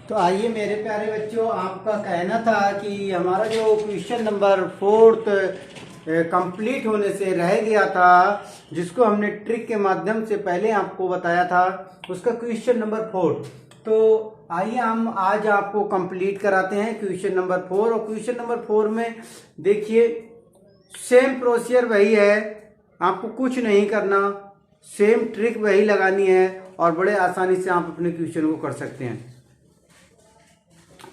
तो आइए मेरे प्यारे बच्चों, आपका कहना था कि हमारा जो क्वेश्चन नंबर 4 कंप्लीट होने से रह गया था, जिसको हमने ट्रिक के माध्यम से पहले आपको बताया था, उसका क्वेश्चन नंबर 4। तो आइए हम आज आपको कंप्लीट कराते हैं क्वेश्चन नंबर 4। और क्वेश्चन नंबर 4 में देखिए सेम प्रोसीजर वही है, आपको कुछ नहीं करना, सेम ट्रिक वही लगानी है और बड़े आसानी से आप अपने क्वेश्चन को कर सकते हैं।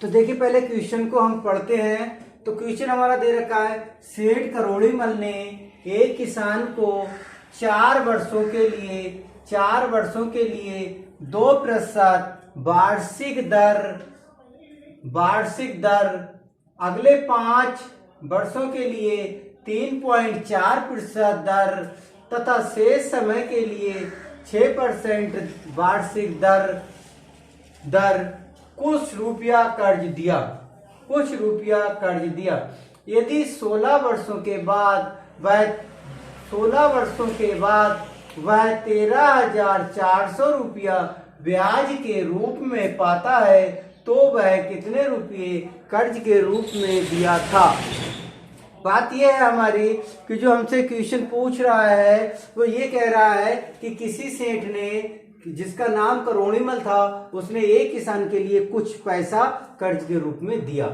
तो देखिए पहले क्वेश्चन को हम पढ़ते हैं। तो क्वेश्चन हमारा दे रखा है, सेठ करोड़ीमल ने एक किसान को 4 वर्षों के लिए 2% वार्षिक दर अगले 5 वर्षों के लिए 3.4% दर तथा शेष समय के लिए 6% वार्षिक दर कुछ रुपया कर्ज दिया। यदि 16 वर्षों के बाद वह 13,400 रुपया ब्याज के रूप में पाता है, तो वह कितने रुपये कर्ज के रूप में दिया था। बात यह है हमारी कि जो हमसे क्वेश्चन पूछ रहा है वो ये कह रहा है कि किसी सेठ ने, जिसका नाम करोड़ीमल था, उसने एक किसान के लिए कुछ पैसा कर्ज के रूप में दिया।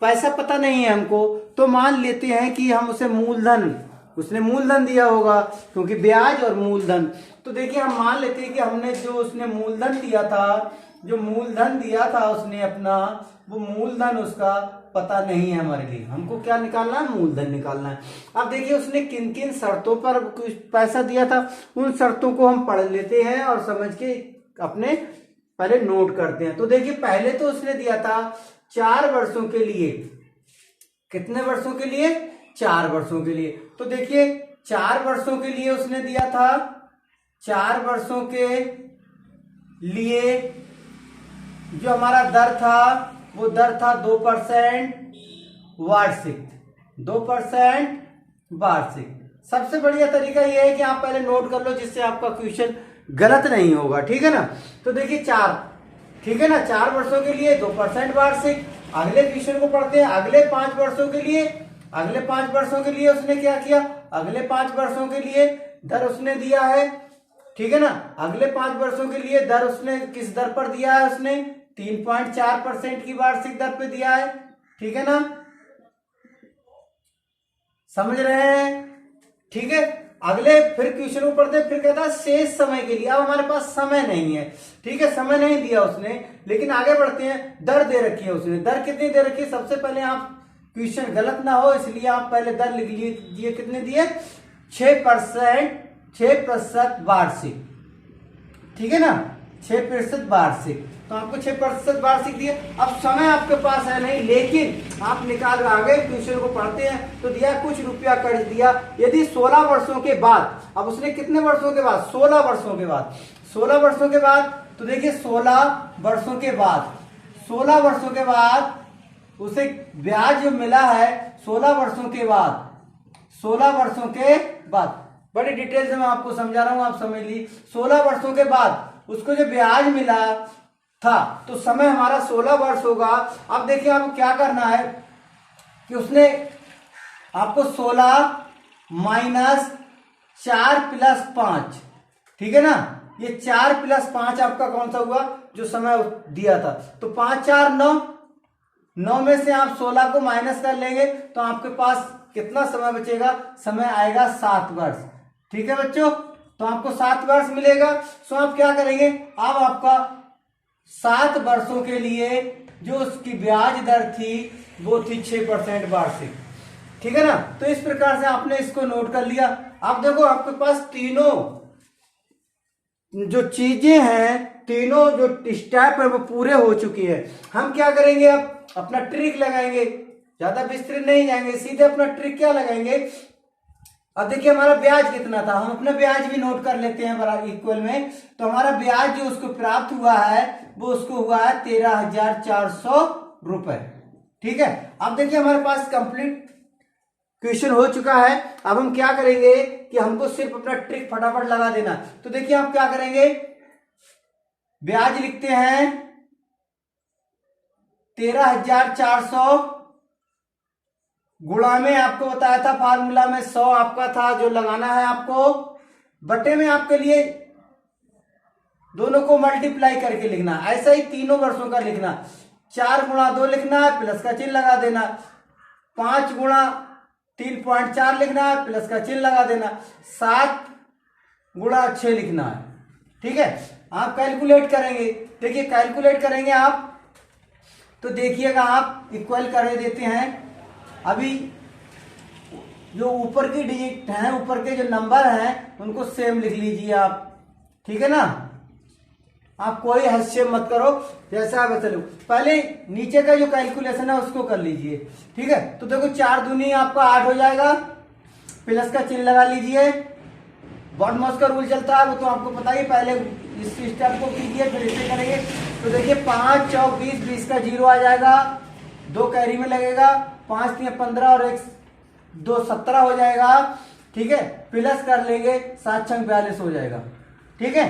पैसा पता नहीं है हमको, तो मान लेते हैं कि हम उसे उसने मूलधन दिया होगा, क्योंकि ब्याज और मूलधन। तो देखिए हम मान लेते हैं कि हमने उसने मूलधन दिया था उसने अपना, वो मूलधन उसका पता नहीं है हमारे लिए। हमको क्या निकालना है? मूलधन निकालना है। अब देखिए उसने किन किन शर्तों पर कुछ पैसा दिया था, उन शर्तों को हम पढ़ लेते हैं और समझ के अपने पहले नोट करते हैं। तो देखिए पहले तो उसने दिया था 4 वर्षों के लिए। कितने वर्षों के लिए? 4 वर्षों के लिए। तो देखिए 4 वर्षों के लिए उसने दिया था, 4 वर्षों के लिए जो हमारा दर था वो दर था 2% वार्षिक। सबसे बढ़िया तरीका यह है कि आप पहले नोट कर लो, जिससे आपका क्वेश्चन गलत नहीं होगा। ठीक है ना? तो देखिए 4, ठीक है ना, 4 वर्षों के लिए 2% वार्षिक। अगले क्वेश्चन को पढ़ते हैं। अगले 5 वर्षों के लिए उसने क्या किया? अगले 5 वर्षों के लिए दर उसने दिया है, ठीक है ना। अगले 5 वर्षों के लिए दर उसने किस दर पर दिया है? उसने 3.4% की वार्षिक दर पे दिया है, ठीक है ना, समझ रहे हैं? ठीक है। अगले फिर क्वेश्चन को पढ़ते हैं। फिर कहता है शेष समय के लिए। अब हमारे पास समय नहीं है, ठीक है, समय नहीं दिया उसने, लेकिन आगे बढ़ते हैं। दर दे रखी है उसने। दर कितनी दे रखी है? सबसे पहले आप क्वेश्चन गलत ना हो इसलिए आप पहले दर लिख लीजिए। कितने दिए? 6% वार्षिक, ठीक है ना, 6% वार्षिक। तो आपको 6% वार्षिक दिए। अब समय आपके पास है नहीं, लेकिन आप निकाल आगे क्वेश्चन को पढ़ते हैं। तो दिया कुछ रुपया कर्ज दिया। यदि 16 वर्षों के बाद, अब उसने कितने वर्षों के बाद? 16 वर्षों के बाद। 16 वर्षों के बाद, तो देखिए 16 वर्षों के बाद उसे ब्याज जो मिला है 16 वर्षों के बाद, बड़ी डिटेल से मैं आपको समझा रहा हूं, आप समझ लीजिए। 16 वर्षों के बाद उसको जो ब्याज मिला था, तो समय हमारा 16 वर्ष होगा। अब देखिए आपको क्या करना है कि उसने आपको 16 माइनस 4 प्लस 5, ठीक है ना, ये 4 प्लस 5 आपका कौन सा हुआ? जो समय दिया था। तो 5 4 9 में से आप 16 को माइनस कर लेंगे तो आपके पास कितना समय बचेगा? समय आएगा 7 वर्ष, ठीक है बच्चों। तो आपको 7 वर्ष मिलेगा। सो आप क्या करेंगे? अब आपका 7 वर्षों के लिए जो उसकी ब्याज दर थी वो थी 6% वार्षिक, ठीक है ना। तो इस प्रकार से आपने इसको नोट कर लिया। अब देखो आपके पास तीनों जो चीजें हैं, तीनों जो स्टेप है वो पूरे हो चुकी है। हम क्या करेंगे? अब अपना ट्रिक लगाएंगे, ज्यादा विस्तृत नहीं जाएंगे, सीधे अपना ट्रिक क्या लगाएंगे। अब देखिए हमारा ब्याज कितना था, हम अपना ब्याज भी नोट कर लेते हैं बराबर इक्वल में। तो हमारा ब्याज जो उसको प्राप्त हुआ है वो उसको हुआ है 13,400 रुपए, ठीक है। अब देखिए हमारे पास कंप्लीट क्वेश्चन हो चुका है। अब हम क्या करेंगे कि हमको सिर्फ अपना ट्रिक फटाफट लगा देना। तो देखिए आप क्या करेंगे? ब्याज लिखते हैं 13,400 गुणा में आपको बताया था फार्मूला में 100 आपका था जो लगाना है आपको, बटे में आपके लिए दोनों को मल्टीप्लाई करके लिखना। ऐसा ही तीनों वर्षों का लिखना। 4 गुणा 2 लिखना है, प्लस का चिन्ह लगा देना। 5 गुणा 3.4 लिखना है, प्लस का चिन्ह लगा देना। 7 गुणा 6 लिखना है। ठीक है, आप कैलकुलेट करेंगे। देखिए कैलकुलेट करेंगे आप तो देखिएगा आप इक्वल कर देते हैं। अभी जो ऊपर की डिजिट हैं, ऊपर के जो नंबर हैं उनको सेम लिख लीजिए आप। ठीक है ना, आप कोई हस्तक्षेप मत करो, जैसा आप चलो। पहले नीचे का जो कैलकुलेशन है उसको कर लीजिए। ठीक है, तो देखो 4 दूनी आपका 8 हो जाएगा, प्लस का चिन्ह लगा लीजिए। बॉडमॉस का रूल चलता है वो तो आपको पता ही, पहले इस स्टेप को कीजिए फिर इसे करेंगे। तो देखिए 5 चौक 20, 20 का 0 आ जाएगा, 2 कैरी में लगेगा, 5 3 15 और 1 2 17 हो जाएगा। ठीक है, प्लस कर लेंगे 7 6 42 हो जाएगा। ठीक है,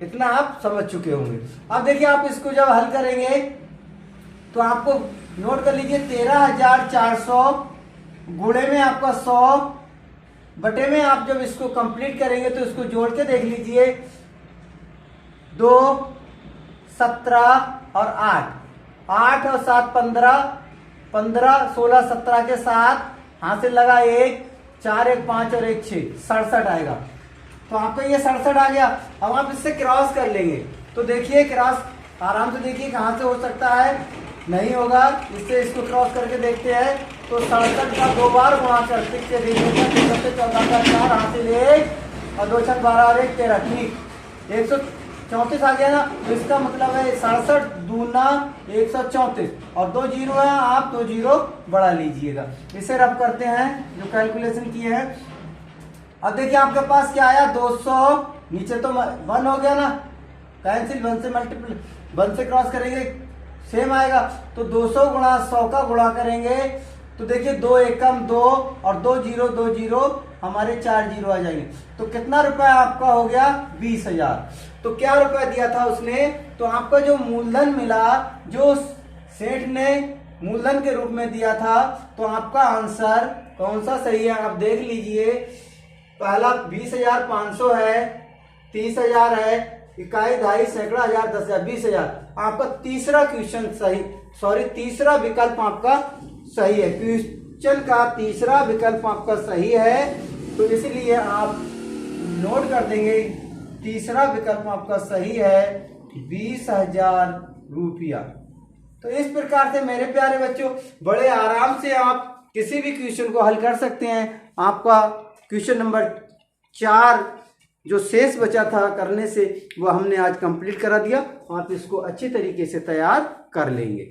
इतना आप समझ चुके होंगे। अब देखिए आप इसको जब हल करेंगे तो आपको नोट कर लीजिए 13,400 गुणे में आपका 100 बटे में आप जब इसको कंप्लीट करेंगे तो इसको जोड़ के देख लीजिए। 2 17 और 8, 8 और 7 15, 15 16 17 के साथ हाथ से लगा 1 4 1 5 और 1 6 67 आएगा। तो आपका ये 67 आ गया। अब आप इससे क्रॉस कर लेंगे तो देखिए क्रॉस आराम से देखिए कहां से हो सकता है, नहीं होगा। इससे इसको क्रॉस करके देखते हैं तो 67 का 2 बार गुणा करके देखिएगा, 14 का 4 हासिल 1 और 2 6 12 और 1 13, ठीक 134 आ गया ना। तो इसका मतलब है 67 दूना 134 और 2 जीरो है, आप 2 जीरो बढ़ा लीजिएगा। इसे रब करते हैं जो कैलकुलेशन किए हैं। अब देखिए आपके पास क्या आया 200, नीचे तो 1 हो गया ना, कैंसिल 1 से मल्टीप्लाई 1 से क्रॉस करेंगे सेम आएगा। तो 200 गुणा 100 का गुणा करेंगे तो देखिए 2 एकम 2 और 2 जीरो 2 जीरो हमारे 4 जीरो आ जाएंगे। तो कितना रुपया आपका हो गया 20,000। तो क्या रुपया दिया था उसने, तो आपका जो मूलधन मिला जो सेठ ने मूलधन के रूप में दिया था, तो आपका आंसर कौन सा सही है आप देख लीजिए। पहला 20,500 है, 30,000 है, इकाई दहाई सैकड़ा हजार 10,000 20,000। आपका तीसरा क्वेश्चन सही, सॉरी तीसरा विकल्प आपका सही है। क्वेश्चन का तीसरा विकल्प आपका सही है, तो इसलिए आप नोट कर देंगे तीसरा विकल्प आपका सही है 20,000 रुपया। तो इस प्रकार से मेरे प्यारे बच्चों बड़े आराम से आप किसी भी क्वेश्चन को हल कर सकते हैं। आपका क्वेश्चन नंबर 4 जो शेष बचा था करने से वो हमने आज कंप्लीट करा दिया। आप इसको अच्छी तरीके से तैयार कर लेंगे।